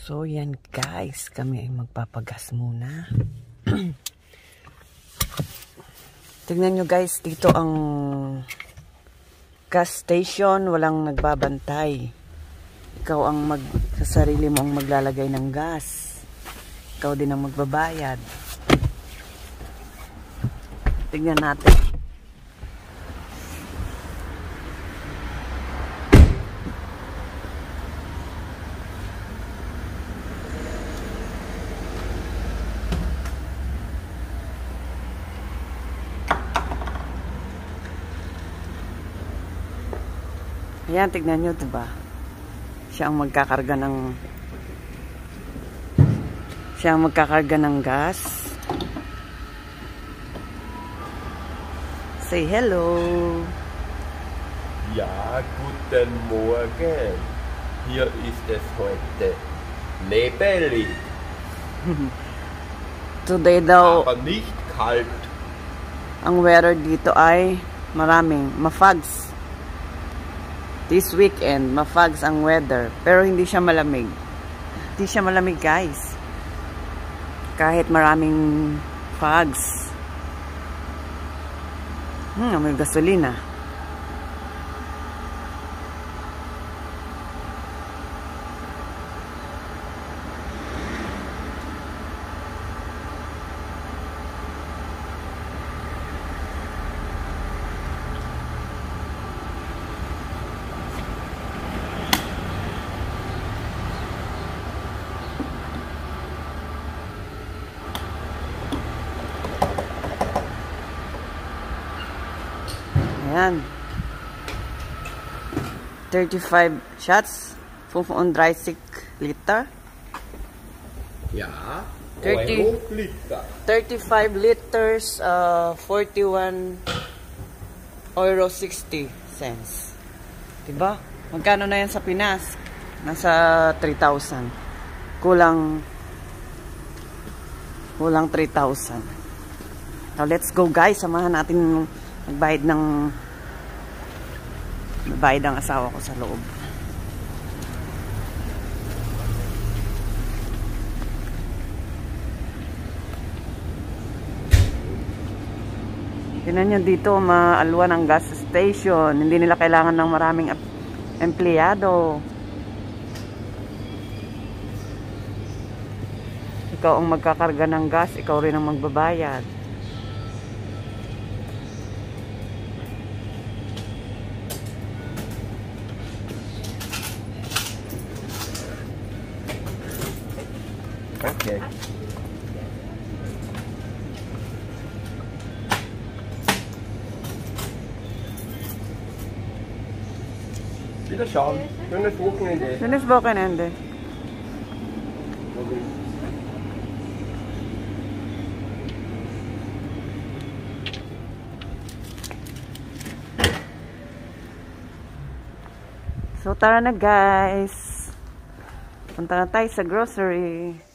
So, yan guys. Kami ay magpapagas muna. Tingnan nyo guys. Dito ang gas station. Walang nagbabantay. Ikaw ang sa sarili mo ang maglalagay ng gas. Ikaw din ang magbabayad. Tingnan natin. Ayan, tignan nyo, diba? Siya ang magkakarga ng gas. Say hello. Ja, guten Morgen. Hier ist es heute nebelig. Today daw, Aber nicht kalt. ang weather dito ay maraming mafags. This weekend, mafags ang weather. Pero hindi siya malamig. Hindi siya malamig, guys. Kahit maraming fogs. May gasolina. Ayan. 35 shots. 35 liter. Ja, 30 Liter. 35 liters, 41 euro 60 cents. Diba? Magkano na yan sa Pinas? Nasa 3,000. Kulang 3,000. Now, let's go guys. Samahan natin magbayad ang asawa ko sa loob. Tingnan nyo dito, maalwan ang gas station. Hindi nila kailangan ng maraming empleyado. Ikaw ang magkakarga ng gas, ikaw rin ang magbabayad. Okay. Wiederschauen. Schönes Wochenende. Schönes Wochenende. So tara na guys. Punta na tayo sa grocery.